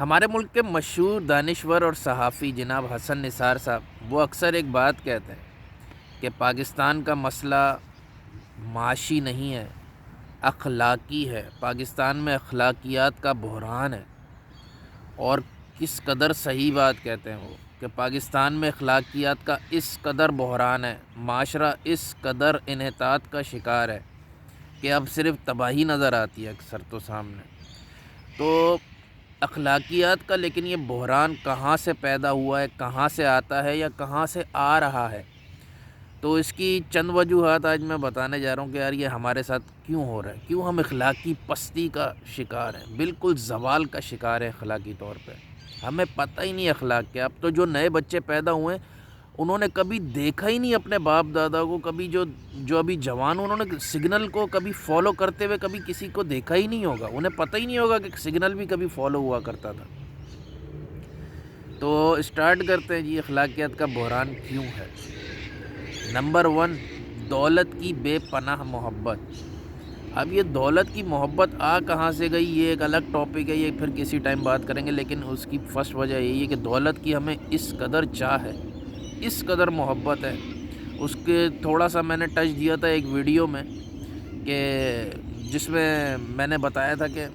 ہمارے ملک کے مشہور دانشور اور صحافی جناب حسن نثار صاحب وہ اکثر ایک بات کہتے ہیں کہ پاکستان کا مسئلہ معاشی نہیں ہے، اخلاقی ہے۔ پاکستان میں اخلاقیات کا بحران ہے، اور کس قدر صحیح بات کہتے ہیں وہ کہ پاکستان میں اخلاقیات کا اس قدر بحران ہے، معاشرہ اس قدر انحطاط کا شکار ہے کہ اب صرف تباہی نظر آتی ہے اکثر تو سامنے۔ تو اخلاقیات کا لیکن یہ بحران کہاں سے پیدا ہوا ہے، کہاں سے آتا ہے یا کہاں سے آ رہا ہے، تو اس کی چند وجوہات آج میں بتانے جا رہا ہوں کہ یار یہ ہمارے ساتھ کیوں ہو رہا ہے، کیوں ہم اخلاقی پستی کا شکار ہیں، بالکل زوال کا شکار ہیں اخلاقی طور پہ۔ ہمیں پتہ ہی نہیں اخلاق کیا۔ اب تو جو نئے بچے پیدا ہوئے ہیں انہوں نے کبھی دیکھا ہی نہیں اپنے باپ دادا کو، کبھی جو ابھی جوان انہوں نے سگنل کو کبھی فالو کرتے ہوئے کبھی کسی کو دیکھا ہی نہیں ہوگا، انہیں پتہ ہی نہیں ہوگا کہ سگنل بھی کبھی فالو ہوا کرتا تھا۔ تو اسٹارٹ کرتے ہیں جی، اخلاقیات کا بحران کیوں ہے۔ نمبر 1، دولت کی بے پناہ محبت۔ اب یہ دولت کی محبت آ کہاں سے گئی، یہ ایک الگ ٹاپک ہے، یہ پھر کسی ٹائم بات کریں گے، لیکن اس کی فرسٹ وجہ یہی ہے کہ دولت کی ہمیں اس قدر چاہ ہے، اس قدر محبت ہے۔ اس کے تھوڑا سا میں نے ٹچ دیا تھا ایک ویڈیو میں، کہ جس میں نے بتایا تھا کہ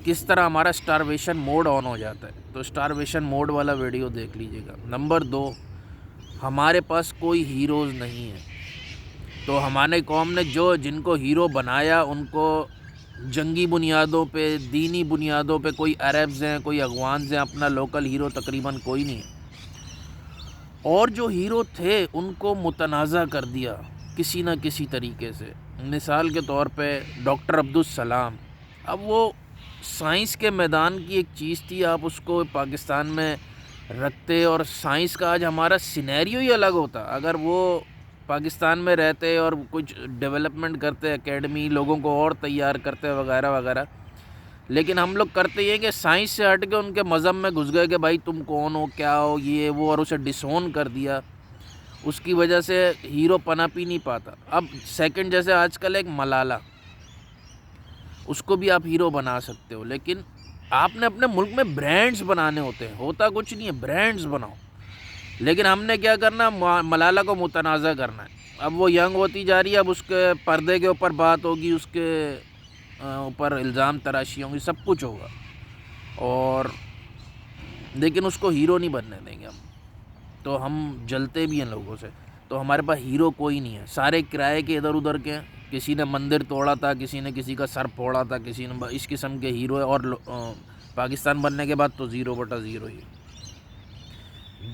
کس طرح ہمارا اسٹارویشن موڈ آن ہو جاتا ہے، تو اسٹارویشن موڈ والا ویڈیو دیکھ لیجیے گا۔ نمبر 2، ہمارے پاس کوئی ہیروز نہیں ہے۔ تو ہمارے قوم نے جن کو ہیرو بنایا ان کو جنگی بنیادوں پہ، دینی بنیادوں پہ، کوئی عربز ہیں، کوئی افغانز ہیں، اپنا لوکل ہیرو تقریباً کوئی نہیں ہے۔ اور جو ہیرو تھے ان کو متنازع کر دیا کسی نہ کسی طریقے سے۔ مثال کے طور پہ ڈاکٹر عبدالسلام، اب وہ سائنس کے میدان کی ایک چیز تھی، آپ اس کو پاکستان میں رکھتے اور سائنس کا آج ہمارا سینیریو ہی الگ ہوتا۔ اگر وہ پاکستان میں رہتے اور کچھ ڈیولپمنٹ کرتے، اکیڈمی لوگوں کو اور تیار کرتے وغیرہ وغیرہ، لیکن ہم لوگ کرتے یہ کہ سائنس سے ہٹ کے ان کے مذہب میں گھس گئے کہ بھائی تم کون ہو، کیا ہو، یہ وہ، اور اسے ڈسون کر دیا۔ اس کی وجہ سے ہیرو پنپ ہی نہیں پاتا۔ اب سیکنڈ، جیسے آج کل ایک ملالہ، اس کو بھی آپ ہیرو بنا سکتے ہو، لیکن آپ نے اپنے ملک میں برانڈز بنانے ہوتے ہیں، ہوتا کچھ نہیں ہے، برانڈز بناؤ۔ لیکن ہم نے کیا کرنا، ملالہ کو متنازع کرنا ہے۔ اب وہ ینگ ہوتی جا رہی ہے، اب اس کے پردے کے اوپر بات ہوگی، اس کے اوپر الزام تراشی ہوں گی، سب کچھ ہوگا، اور لیکن اس کو ہیرو نہیں بننے دیں گے ہم۔ تو ہم جلتے بھی ہیں لوگوں سے، تو ہمارے پاس ہیرو کوئی نہیں ہے، سارے کرائے کے ادھر ادھر کے ہیں۔ کسی نے مندر توڑا تھا، کسی نے کسی کا سر پھوڑا تھا، کسی نے اس قسم کے ہیرو ہے، اور پاکستان بننے کے بعد تو 0/0 ہی۔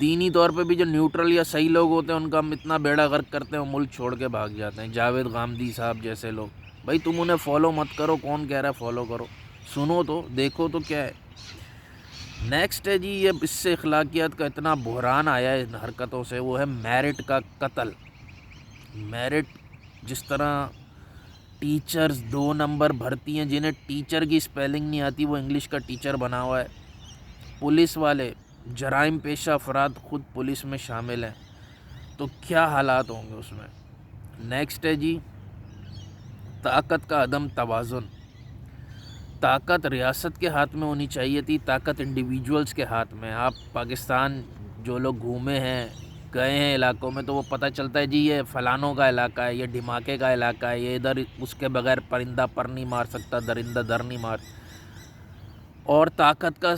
دینی طور پہ بھی جو نیوٹرل یا صحیح لوگ ہوتے ہیں ان کا ہم اتنا بیڑا غرق کرتے ہیں، وہ ملک چھوڑ کے بھاگ جاتے ہیں۔ جاوید غامدی صاحب جیسے لوگ، بھائی تم انہیں فالو مت کرو، کون کہہ رہا ہے فالو کرو، سنو تو، دیکھو تو کیا ہے۔ نیکسٹ ہے جی، یہ اس سے اخلاقیات کا اتنا بحران آیا ہے ان حرکتوں سے، وہ ہے میرٹ کا قتل۔ میرٹ، جس طرح ٹیچرز 2 نمبر بھرتی ہیں، جنہیں ٹیچر کی اسپیلنگ نہیں آتی وہ انگلش کا ٹیچر بنا ہوا ہے۔ پولیس والے، جرائم پیشہ افراد خود پولیس میں شامل ہیں، تو کیا حالات ہوں گے اس میں۔ نیکسٹ ہے جی، طاقت کا عدم توازن۔ طاقت ریاست کے ہاتھ میں ہونی چاہیے تھی، طاقت انڈیویجولز کے ہاتھ میں۔ آپ پاکستان جو لوگ گھومے ہیں، گئے ہیں علاقوں میں، تو وہ پتہ چلتا ہے جی یہ فلانوں کا علاقہ ہے، یہ دھماکے کا علاقہ ہے، یہ ادھر اس کے بغیر پرندہ پر نہیں مار سکتا، درندہ در نہیں مار۔ اور طاقت کا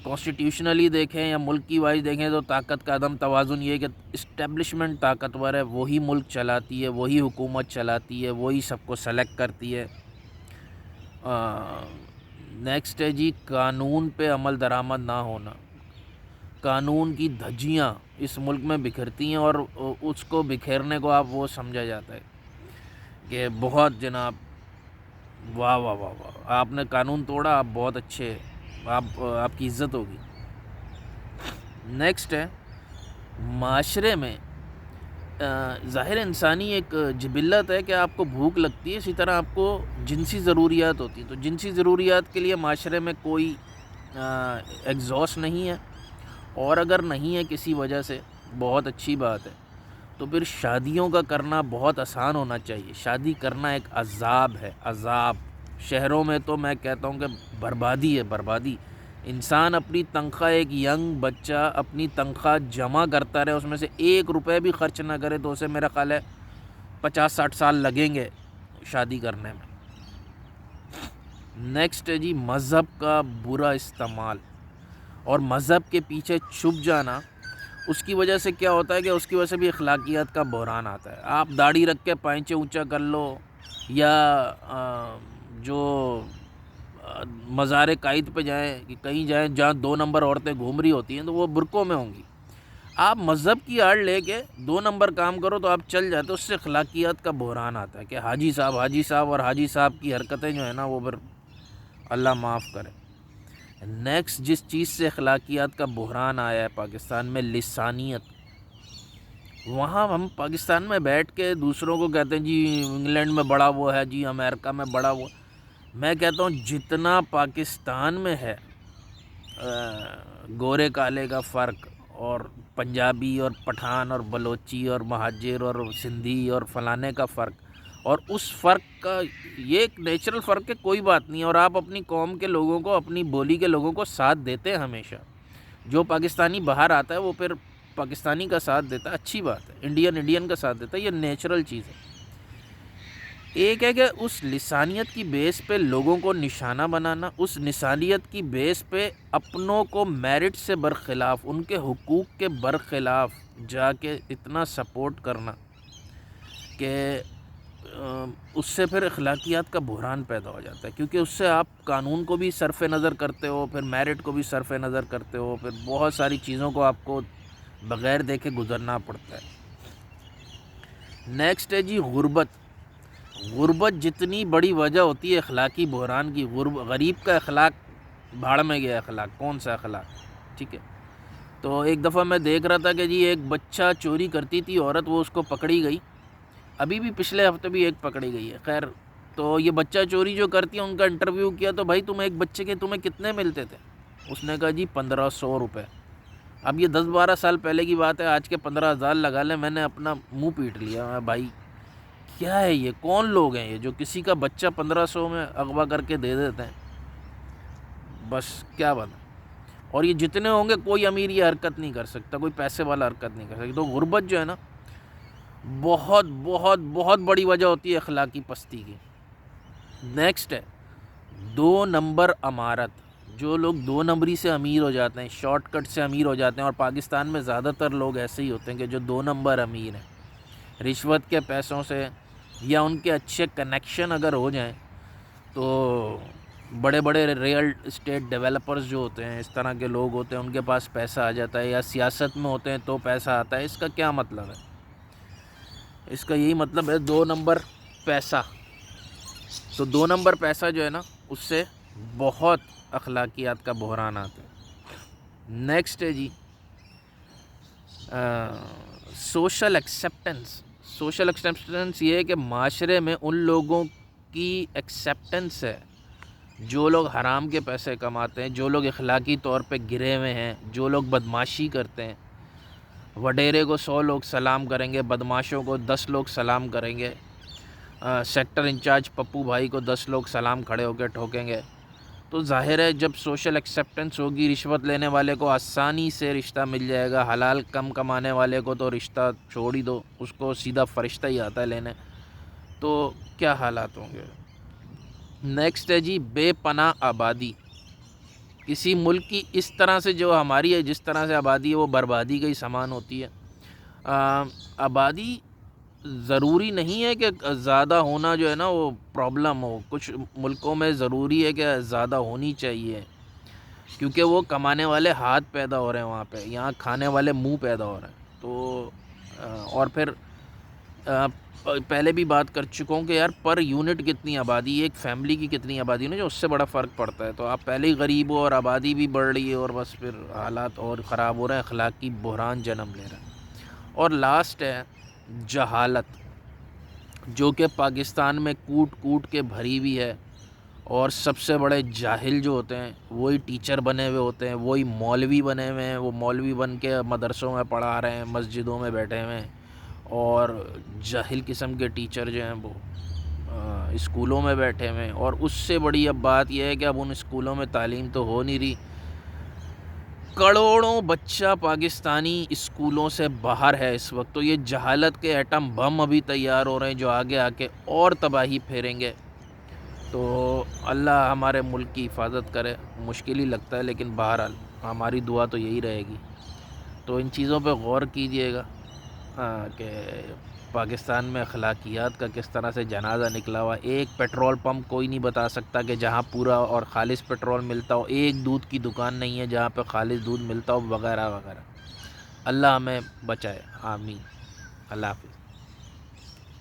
کانسٹیٹیوشنلی دیکھیں یا ملک کی وائز دیکھیں تو طاقت کا عدم توازن یہ ہے کہ اسٹیبلشمنٹ طاقتور ہے، وہی ملک چلاتی ہے، وہی حکومت چلاتی ہے، وہی سب کو سلیکٹ کرتی ہے۔ نیکسٹ ہے جی، قانون پہ عمل درآمد نہ ہونا۔ قانون کی دھجیاں اس ملک میں بکھرتی ہیں، اور اس کو بکھیرنے کو آپ وہ سمجھا جاتا ہے کہ بہت جناب واہ واہ واہ واہ، آپ نے قانون توڑا، آپ بہت اچھے، آپ کی عزت ہوگی۔ نیکسٹ ہے، معاشرے میں ظاہر انسانی ایک جبلت ہے کہ آپ کو بھوک لگتی ہے، اسی طرح آپ کو جنسی ضروریات ہوتی ہیں، تو جنسی ضروریات کے لیے معاشرے میں کوئی ایگزاسٹ نہیں ہے، اور اگر نہیں ہے کسی وجہ سے بہت اچھی بات ہے، تو پھر شادیوں کا کرنا بہت آسان ہونا چاہیے۔ شادی کرنا ایک عذاب ہے، عذاب۔ شہروں میں تو میں کہتا ہوں کہ بربادی ہے، بربادی. انسان اپنی تنخواہ، ایک ینگ بچہ اپنی تنخواہ جمع کرتا رہے، اس میں سے 1 روپے بھی خرچ نہ کرے تو اسے میرا خیال ہے 50-60 سال لگیں گے شادی کرنے میں. نیکسٹ ہے جی مذہب کا برا استعمال اور مذہب کے پیچھے چھپ جانا. اس کی وجہ سے کیا ہوتا ہے کہ اس کی وجہ سے بھی اخلاقیات کا بحران آتا ہے. آپ داڑھی رکھ کے پائنچے اونچا کر لو یا جو مزار قائد پہ جائیں کہ کہیں جائیں جہاں 2 نمبر عورتیں گھوم رہی ہوتی ہیں تو وہ برقعوں میں ہوں گی. آپ مذہب کی آڑ لے کے 2 نمبر کام کرو تو آپ چل جاتے، اس سے اخلاقیات کا بحران آتا ہے کہ حاجی صاحب اور حاجی صاحب کی حرکتیں جو ہیں نا وہ پھر اللہ معاف کرے. نیکسٹ جس چیز سے اخلاقیات کا بحران آیا ہے پاکستان میں، لسانیت. وہاں ہم پاکستان میں بیٹھ کے دوسروں کو کہتے ہیں جی انگلینڈ میں بڑا وہ ہے، جی امریکہ میں بڑا وہ. میں کہتا ہوں جتنا پاکستان میں ہے گورے کالے کا فرق اور پنجابی اور پٹھان اور بلوچی اور مہاجر اور سندھی اور فلانے کا فرق، اور اس فرق کا یہ ایک نیچرل فرق ہے، کوئی بات نہیں. اور آپ اپنی قوم کے لوگوں کو، اپنی بولی کے لوگوں کو ساتھ دیتے ہیں ہمیشہ. جو پاکستانی باہر آتا ہے وہ پھر پاکستانی کا ساتھ دیتا ہے، اچھی بات ہے. انڈین کا ساتھ دیتا ہے، یہ نیچرل چیز ہے. ایک ہے کہ اس لسانیت کی بیس پہ لوگوں کو نشانہ بنانا، اس لسانیت کی بیس پہ اپنوں کو میرٹ سے برخلاف، ان کے حقوق کے برخلاف جا کے اتنا سپورٹ کرنا کہ اس سے پھر اخلاقیات کا بحران پیدا ہو جاتا ہے. کیونکہ اس سے آپ قانون کو بھی صرف نظر کرتے ہو، پھر میرٹ کو بھی صرف نظر کرتے ہو، پھر بہت ساری چیزوں کو آپ کو بغیر دیکھے گزرنا پڑتا ہے. نیکسٹ ہے جی غربت. غربت جتنی بڑی وجہ ہوتی ہے اخلاقی بحران کی، غریب کا اخلاق بھاڑ میں گیا. اخلاق کون سا اخلاق؟ ٹھیک ہے. تو ایک دفعہ میں دیکھ رہا تھا کہ جی ایک بچہ چوری کرتی تھی عورت، وہ اس کو پکڑی گئی. ابھی بھی پچھلے ہفتے بھی ایک پکڑی گئی ہے. خیر، تو یہ بچہ چوری جو کرتی ہے ان کا انٹرویو کیا تو بھائی تم ایک بچے کے تمہیں کتنے ملتے تھے؟ اس نے کہا جی 1500 روپے. اب یہ 10-12 سال پہلے کی بات ہے، آج کے 15,000 لگا لیں. میں نے اپنا منہ پیٹ لیا. بھائی کیا ہے یہ؟ کون لوگ ہیں یہ جو کسی کا بچہ 1500 میں اغوا کر کے دے دیتے ہیں؟ بس کیا بات ہے. اور یہ جتنے ہوں گے کوئی امیر یہ حرکت نہیں کر سکتا، کوئی پیسے والا حرکت نہیں کر سکتا. تو غربت جو ہے نا بہت بہت بہت بڑی وجہ ہوتی ہے اخلاقی پستی کی. نیکسٹ ہے 2 نمبر امارت. جو لوگ 2 نمبری سے امیر ہو جاتے ہیں، شارٹ کٹ سے امیر ہو جاتے ہیں، اور پاکستان میں زیادہ تر لوگ ایسے ہی ہوتے ہیں کہ جو 2 نمبر امیر ہیں رشوت کے پیسوں سے، یا ان کے اچھے کنیکشن اگر ہو جائیں تو بڑے بڑے ریئل اسٹیٹ ڈیولپرز جو ہوتے ہیں، اس طرح کے لوگ ہوتے ہیں، ان کے پاس پیسہ آ جاتا ہے، یا سیاست میں ہوتے ہیں تو پیسہ آتا ہے. اس کا کیا مطلب ہے؟ اس کا یہی مطلب ہے 2 نمبر پیسہ. تو 2 نمبر پیسہ جو ہے نا اس سے بہت اخلاقیات کا بحران آتا ہے. نیکسٹ ہے جی سوشل ایکسیپٹنس. سوشل ایکسیپٹنس یہ ہے کہ معاشرے میں ان لوگوں کی ایکسیپٹنس ہے جو لوگ حرام کے پیسے کماتے ہیں، جو لوگ اخلاقی طور پہ گرے ہوئے ہیں، جو لوگ بدمعاشی کرتے ہیں. وڈیرے کو 100 لوگ سلام کریں گے، بدمعاشوں کو 10 لوگ سلام کریں گے، سیکٹر انچارج پپو بھائی کو 10 لوگ سلام کھڑے ہو کے ٹھوکیں گے. تو ظاہر ہے جب سوشل ایکسیپٹنس ہوگی، رشوت لینے والے کو آسانی سے رشتہ مل جائے گا، حلال کم کمانے والے کو تو رشتہ چھوڑ ہی دو، اس کو سیدھا فرشتہ ہی آتا ہے لینے. تو کیا حالات ہوں گے. نیکسٹ ہے جی بے پناہ آبادی. کسی ملک کی اس طرح سے جو ہماری ہے، جس طرح سے آبادی ہے وہ بربادی کا ہی سامان ہوتی ہے. آبادی ضروری نہیں ہے کہ زیادہ ہونا جو ہے نا وہ پرابلم ہو. کچھ ملکوں میں ضروری ہے کہ زیادہ ہونی چاہیے، کیونکہ وہ کمانے والے ہاتھ پیدا ہو رہے ہیں وہاں پہ، یہاں کھانے والے منہ پیدا ہو رہے ہیں. تو اور پھر پہلے بھی بات کر چکا ہوں کہ یار پر یونٹ کتنی آبادی، ایک فیملی کی کتنی آبادی نا، جو اس سے بڑا فرق پڑتا ہے. تو آپ پہلے ہی غریب ہو اور آبادی بھی بڑھ رہی ہے، اور بس پھر حالات اور خراب ہو رہے ہیں، اخلاقی بحران جنم لے رہے ہیں. اور لاسٹ ہے جہالت، جو کہ پاکستان میں کوٹ کوٹ کے بھری ہوئی ہے. اور سب سے بڑے جاہل جو ہوتے ہیں وہی ٹیچر بنے ہوئے ہوتے ہیں، وہی مولوی بنے ہوئے ہیں. وہ مولوی بن کے مدرسوں میں پڑھا رہے ہیں، مسجدوں میں بیٹھے ہوئے ہیں، اور جاہل قسم کے ٹیچر جو ہیں وہ اسکولوں میں بیٹھے ہوئے ہیں، اور اس سے بڑی اب بات یہ ہے کہ اب ان اسکولوں میں تعلیم تو ہو نہیں رہی، کروڑوں بچہ پاکستانی اسکولوں سے باہر ہے اس وقت. تو یہ جہالت کے ایٹم بم ابھی تیار ہو رہے ہیں جو آگے آ کے اور تباہی پھیریں گے. تو اللہ ہمارے ملک کی حفاظت کرے. مشکل ہی لگتا ہے لیکن بہرحال ہماری دعا تو یہی رہے گی. تو ان چیزوں پہ غور کیجئے گا کہ پاکستان میں اخلاقیات کا کس طرح سے جنازہ نکلا ہوا. ایک پیٹرول پمپ کوئی نہیں بتا سکتا کہ جہاں پورا اور خالص پیٹرول ملتا ہو، ایک دودھ کی دکان نہیں ہے جہاں پہ خالص دودھ ملتا ہو، وغیرہ وغیرہ. اللہ ہمیں بچائے، آمین. اللہ حافظ.